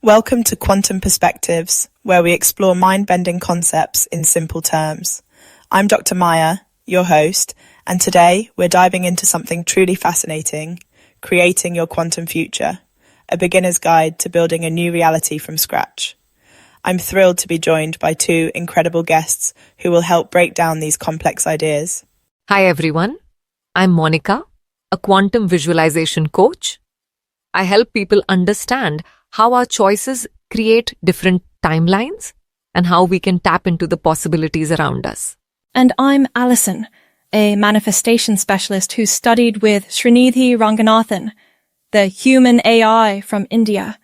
Welcome to Quantum Perspectives, where we explore mind-bending concepts in simple terms. I'm Dr. Maya, your host, and today we're diving into something truly fascinating, creating your quantum future, a beginner's guide to building a new reality from scratch. I'm thrilled to be joined by two incredible guests who will help break down these complex ideas. Hi everyone, I'm Monica, a quantum visualization coach. I help people understand how our choices create different timelines and how we can tap into the possibilities around us. And I'm Alison, a manifestation specialist who studied with Srinidhi Ranganathan, the human AI from India.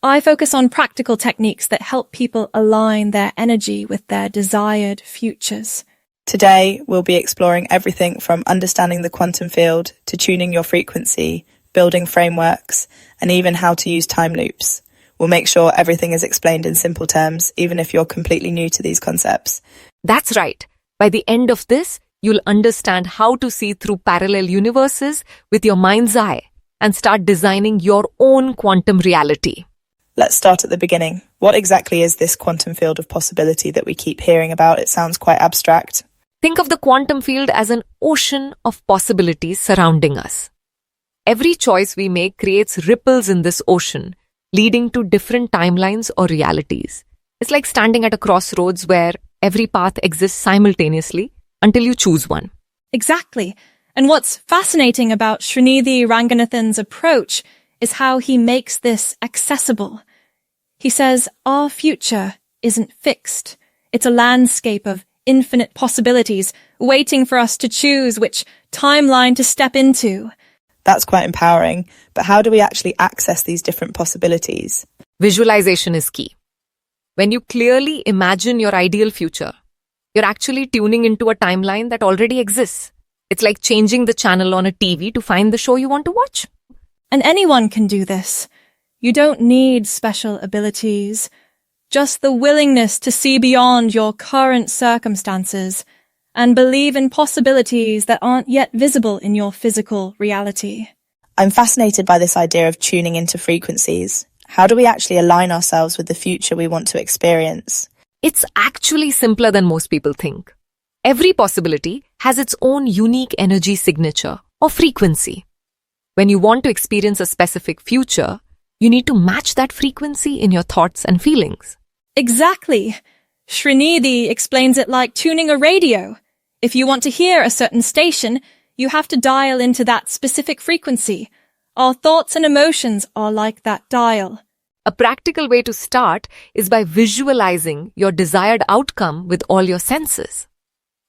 I focus on practical techniques that help people align their energy with their desired futures. Today, we'll be exploring everything from understanding the quantum field to tuning your frequency, building frameworks, and even how to use time loops. We'll make sure everything is explained in simple terms, even if you're completely new to these concepts. That's right. By the end of this, you'll understand how to see through parallel universes with your mind's eye and start designing your own quantum reality. Let's start at the beginning. What exactly is this quantum field of possibility that we keep hearing about? It sounds quite abstract. Think of the quantum field as an ocean of possibilities surrounding us. Every choice we make creates ripples in this ocean, leading to different timelines or realities. It's like standing at a crossroads where every path exists simultaneously until you choose one. Exactly. And what's fascinating about Srinidhi Ranganathan's approach is how he makes this accessible. He says our future isn't fixed. It's a landscape of infinite possibilities waiting for us to choose which timeline to step into. That's quite empowering, but how do we actually access these different possibilities? Visualization is key. When you clearly imagine your ideal future, you're actually tuning into a timeline that already exists. It's like changing the channel on a TV to find the show you want to watch. And anyone can do this. You don't need special abilities, just the willingness to see beyond your current circumstances and believe in possibilities that aren't yet visible in your physical reality. I'm fascinated by this idea of tuning into frequencies. How do we actually align ourselves with the future we want to experience? It's actually simpler than most people think. Every possibility has its own unique energy signature or frequency. When you want to experience a specific future, you need to match that frequency in your thoughts and feelings. Exactly. Srinidhi explains it like tuning a radio. If you want to hear a certain station, you have to dial into that specific frequency. Our thoughts and emotions are like that dial. A practical way to start is by visualizing your desired outcome with all your senses.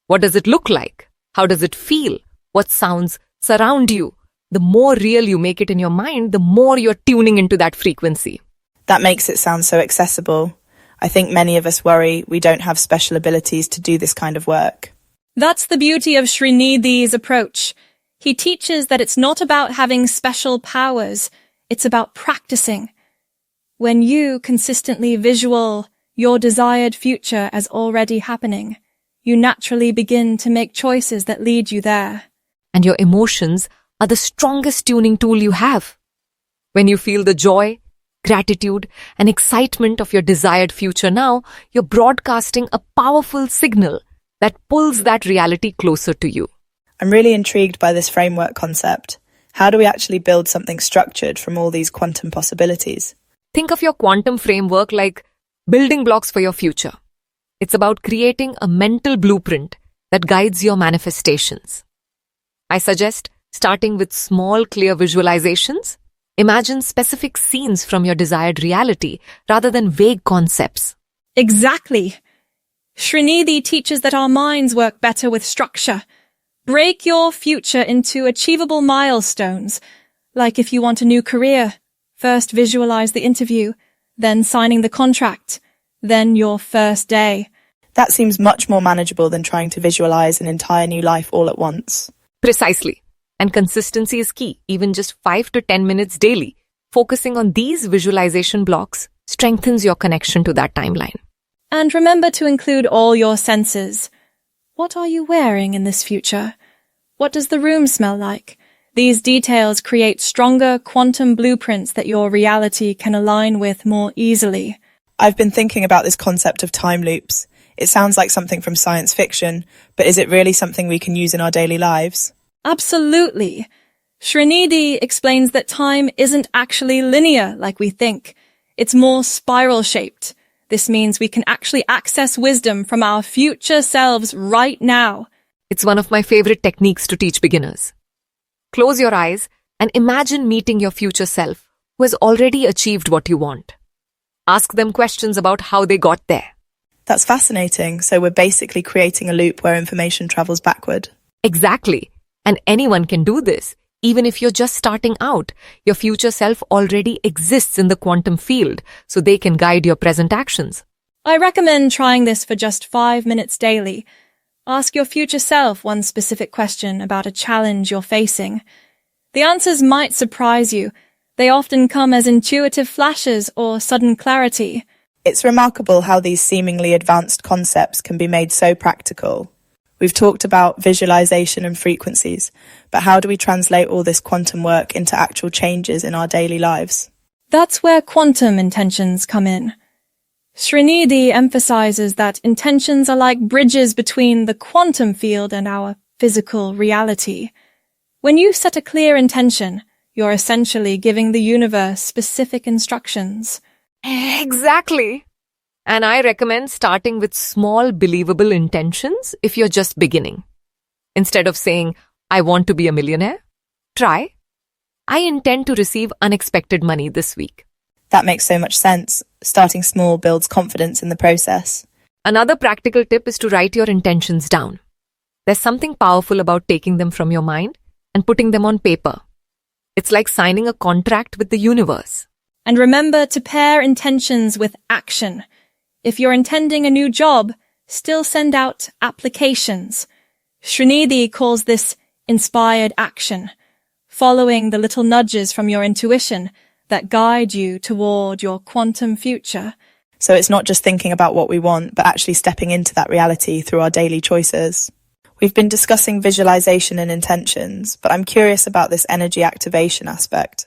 What does it look like? How does it feel? What sounds surround you? The more real you make it in your mind, the more you're tuning into that frequency. That makes it sound so accessible. I think many of us worry we don't have special abilities to do this kind of work. That's the beauty of Srinidhi's approach. He teaches that it's not about having special powers, it's about practicing. When you consistently visual your desired future as already happening, you naturally begin to make choices that lead you there. And your emotions are the strongest tuning tool you have. When you feel the joy, gratitude, and excitement of your desired future now, you're broadcasting a powerful signal that pulls that reality closer to you. I'm really intrigued by this framework concept. How do we actually build something structured from all these quantum possibilities? Think of your quantum framework like building blocks for your future. It's about creating a mental blueprint that guides your manifestations. I suggest starting with small, clear visualizations. Imagine specific scenes from your desired reality rather than vague concepts. Exactly. Srinidhi teaches that our minds work better with structure. Break your future into achievable milestones, like if you want a new career. First visualize the interview, then signing the contract, then your first day. That seems much more manageable than trying to visualize an entire new life all at once. Precisely. And consistency is key, even just 5 to 10 minutes daily. Focusing on these visualization blocks strengthens your connection to that timeline. And remember to include all your senses. What are you wearing in this future? What does the room smell like? These details create stronger quantum blueprints that your reality can align with more easily. I've been thinking about this concept of time loops. It sounds like something from science fiction, but is it really something we can use in our daily lives? Absolutely. Srinidhi explains that time isn't actually linear like we think. It's more spiral-shaped. This means we can actually access wisdom from our future selves right now. It's one of my favorite techniques to teach beginners. Close your eyes and imagine meeting your future self who has already achieved what you want. Ask them questions about how they got there. That's fascinating. So we're basically creating a loop where information travels backward. Exactly. And anyone can do this. Even if you're just starting out, your future self already exists in the quantum field, so they can guide your present actions. I recommend trying this for just 5 minutes daily. Ask your future self one specific question about a challenge you're facing. The answers might surprise you. They often come as intuitive flashes or sudden clarity. It's remarkable how these seemingly advanced concepts can be made so practical. We've talked about visualization and frequencies, but how do we translate all this quantum work into actual changes in our daily lives? That's where quantum intentions come in. Srinidhi emphasizes that intentions are like bridges between the quantum field and our physical reality. When you set a clear intention, you're essentially giving the universe specific instructions. Exactly. And I recommend starting with small, believable intentions if you're just beginning. Instead of saying, I want to be a millionaire, try, I intend to receive unexpected money this week. That makes so much sense. Starting small builds confidence in the process. Another practical tip is to write your intentions down. There's something powerful about taking them from your mind and putting them on paper. It's like signing a contract with the universe. And remember to pair intentions with action. If you're intending a new job, still send out applications. Srinidhi calls this inspired action, following the little nudges from your intuition that guide you toward your quantum future. So it's not just thinking about what we want, but actually stepping into that reality through our daily choices. We've been discussing visualization and intentions, but I'm curious about this energy activation aspect.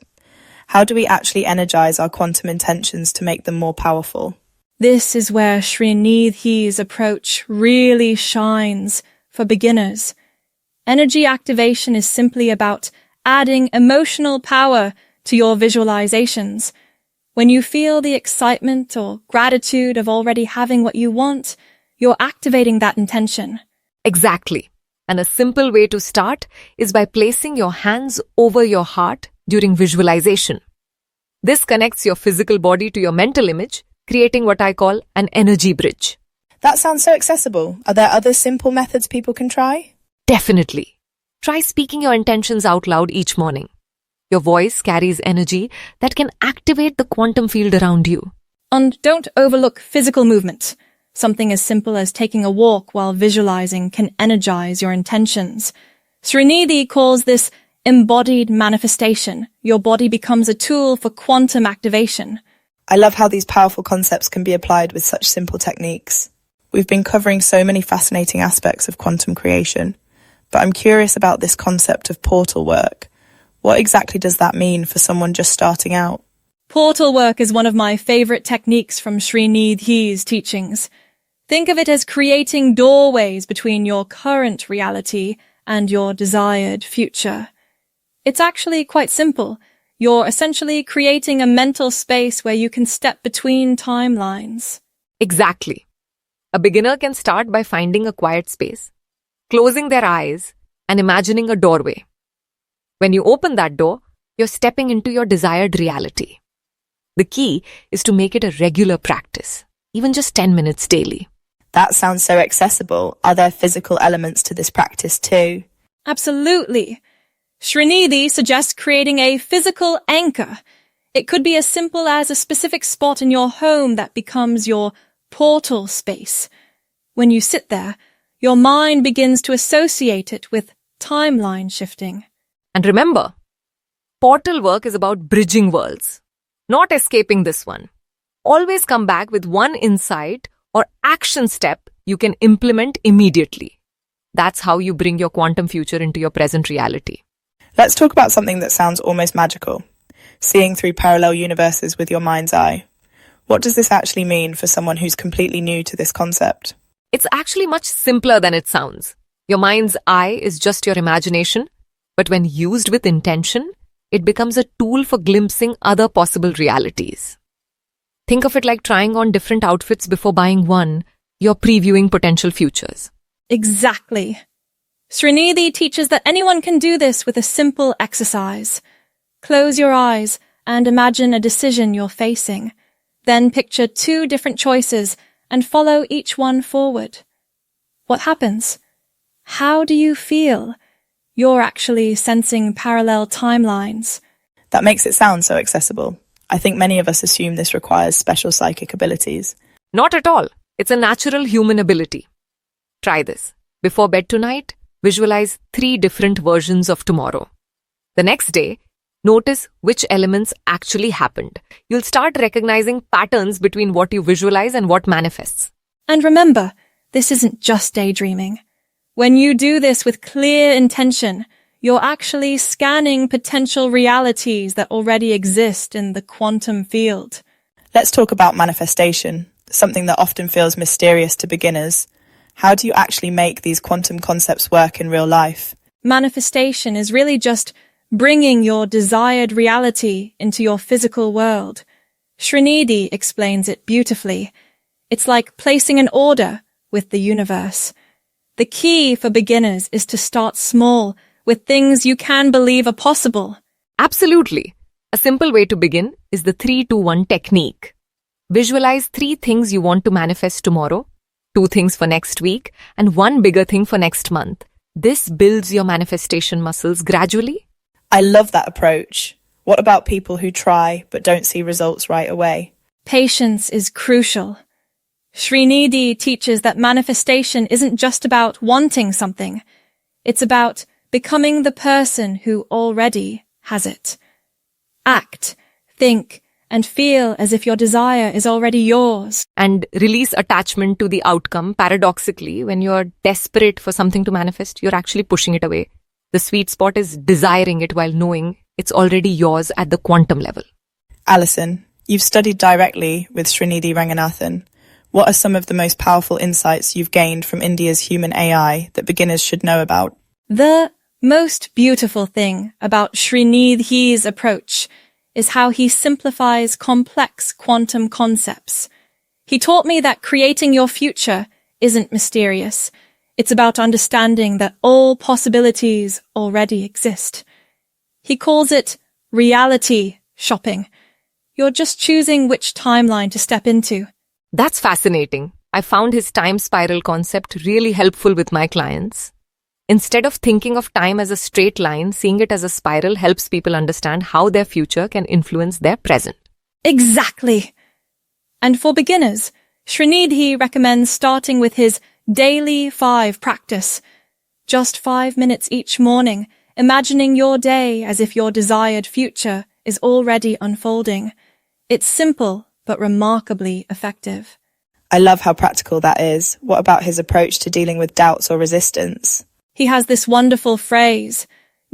How do we actually energize our quantum intentions to make them more powerful? This is where Srinidhi's approach really shines for beginners. Energy activation is simply about adding emotional power to your visualizations. When you feel the excitement or gratitude of already having what you want, you're activating that intention. Exactly. And a simple way to start is by placing your hands over your heart during visualization. This connects your physical body to your mental image, creating what I call an energy bridge. That sounds so accessible. Are there other simple methods people can try? Definitely. Try speaking your intentions out loud each morning. Your voice carries energy that can activate the quantum field around you. And don't overlook physical movement. Something as simple as taking a walk while visualizing can energize your intentions. Srinidhi calls this embodied manifestation. Your body becomes a tool for quantum activation. I love how these powerful concepts can be applied with such simple techniques. We've been covering so many fascinating aspects of quantum creation, but I'm curious about this concept of portal work. What exactly does that mean for someone just starting out? Portal work is one of my favorite techniques from Srinidhi's teachings. Think of it as creating doorways between your current reality and your desired future. It's actually quite simple. You're essentially creating a mental space where you can step between timelines. Exactly. A beginner can start by finding a quiet space, closing their eyes, and imagining a doorway. When you open that door, you're stepping into your desired reality. The key is to make it a regular practice, even just 10 minutes daily. That sounds so accessible. Are there physical elements to this practice too? Absolutely. Srinidhi suggests creating a physical anchor. It could be as simple as a specific spot in your home that becomes your portal space. When you sit there, your mind begins to associate it with timeline shifting. And remember, portal work is about bridging worlds, not escaping this one. Always come back with one insight or action step you can implement immediately. That's how you bring your quantum future into your present reality. Let's talk about something that sounds almost magical. Seeing through parallel universes with your mind's eye. What does this actually mean for someone who's completely new to this concept? It's actually much simpler than it sounds. Your mind's eye is just your imagination, but when used with intention, it becomes a tool for glimpsing other possible realities. Think of it like trying on different outfits before buying one. You're previewing potential futures. Exactly. Srinidhi teaches that anyone can do this with a simple exercise. Close your eyes and imagine a decision you're facing. Then picture 2 different choices and follow each one forward. What happens? How do you feel? You're actually sensing parallel timelines. That makes it sound so accessible. I think many of us assume this requires special psychic abilities. Not at all. It's a natural human ability. Try this. Before bed tonight, visualize 3 different versions of tomorrow. The next day, notice which elements actually happened. You'll start recognizing patterns between what you visualize and what manifests. And remember, this isn't just daydreaming. When you do this with clear intention, you're actually scanning potential realities that already exist in the quantum field. Let's talk about manifestation, something that often feels mysterious to beginners. How do you actually make these quantum concepts work in real life? Manifestation is really just bringing your desired reality into your physical world. Srinidhi explains it beautifully. It's like placing an order with the universe. The key for beginners is to start small, with things you can believe are possible. Absolutely. A simple way to begin is the 3-2-1 technique. Visualize 3 things you want to manifest tomorrow, 2 things for next week, and 1 bigger thing for next month. This builds your manifestation muscles gradually. I love that approach. What about people who try but don't see results right away? Patience is crucial. Srinidhi teaches that manifestation isn't just about wanting something. It's about becoming the person who already has it. Act, think, and feel as if your desire is already yours. And release attachment to the outcome. Paradoxically, when you're desperate for something to manifest, you're actually pushing it away. The sweet spot is desiring it while knowing it's already yours at the quantum level. Alison, you've studied directly with Srinidhi Ranganathan. What are some of the most powerful insights you've gained from India's human AI that beginners should know about? The most beautiful thing about Srinidhi's approach is how he simplifies complex quantum concepts. He taught me that creating your future isn't mysterious. It's about understanding that all possibilities already exist. He calls it reality shopping. You're just choosing which timeline to step into. That's fascinating. I found his time spiral concept really helpful with my clients. Instead of thinking of time as a straight line, seeing it as a spiral helps people understand how their future can influence their present. Exactly. And for beginners, Srinidhi recommends starting with his daily 5 practice. Just 5 minutes each morning, imagining your day as if your desired future is already unfolding. It's simple, but remarkably effective. I love how practical that is. What about his approach to dealing with doubts or resistance? He has this wonderful phrase,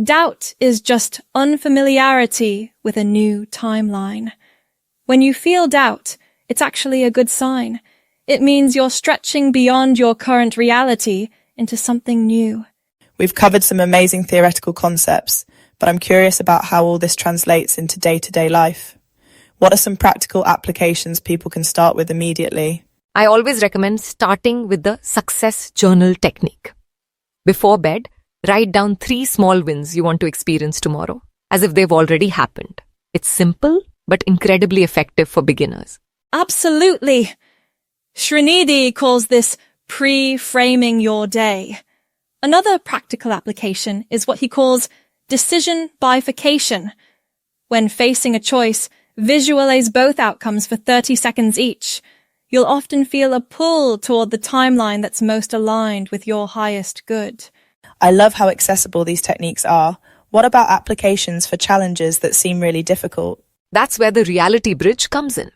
doubt is just unfamiliarity with a new timeline. When you feel doubt, it's actually a good sign. It means you're stretching beyond your current reality into something new. We've covered some amazing theoretical concepts, but I'm curious about how all this translates into day-to-day life. What are some practical applications people can start with immediately? I always recommend starting with the success journal technique. Before bed, write down 3 small wins you want to experience tomorrow, as if they've already happened. It's simple, but incredibly effective for beginners. Absolutely. Srinidhi calls this pre-framing your day. Another practical application is what he calls decision bifurcation. When facing a choice, visualize both outcomes for 30 seconds each. You'll often feel a pull toward the timeline that's most aligned with your highest good. I love how accessible these techniques are. What about applications for challenges that seem really difficult? That's where the reality bridge comes in.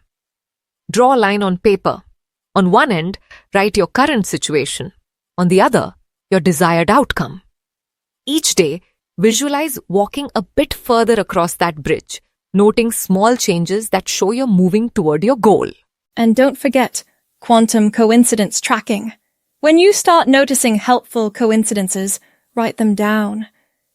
Draw a line on paper. On one end, write your current situation. On the other, your desired outcome. Each day, Visualize walking a bit further across that bridge, noting small changes that show you're moving toward your goal. And don't forget quantum coincidence tracking. When you start noticing helpful coincidences, write them down.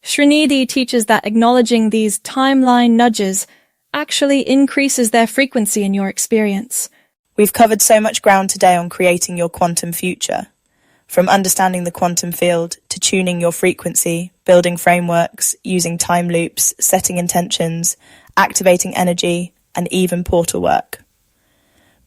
Srinidhi teaches that acknowledging these timeline nudges actually increases their frequency in your experience. We've covered so much ground today on creating your quantum future. From understanding the quantum field to tuning your frequency, building frameworks, using time loops, setting intentions, activating energy, and even portal work.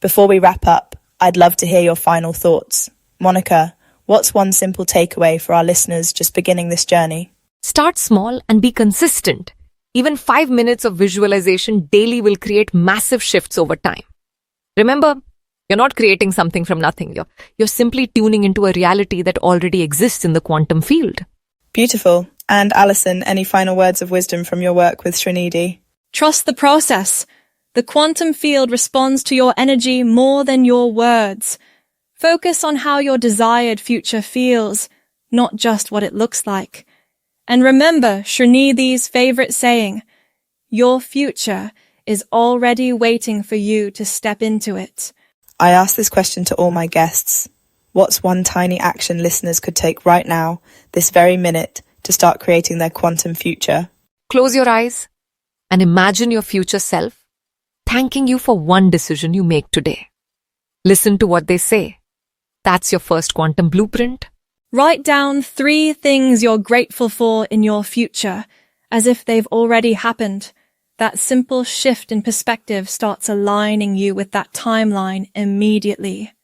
Before we wrap up, I'd love to hear your final thoughts. Monica, what's one simple takeaway for our listeners just beginning this journey? Start small and be consistent. Even 5 minutes of visualization daily will create massive shifts over time. Remember, you're not creating something from nothing. You're simply tuning into a reality that already exists in the quantum field. Beautiful. And Alison, any final words of wisdom from your work with Srinidhi? Trust the process. The quantum field responds to your energy more than your words. Focus on how your desired future feels, not just what it looks like. And remember Srinidhi's favorite saying, your future is already waiting for you to step into it. I ask this question to all my guests. What's one tiny action listeners could take right now, this very minute, to start creating their quantum future? Close your eyes and imagine your future self thanking you for one decision you make today. Listen to what they say. That's your first quantum blueprint. Write down 3 things you're grateful for in your future, as if they've already happened. That simple shift in perspective starts aligning you with that timeline immediately.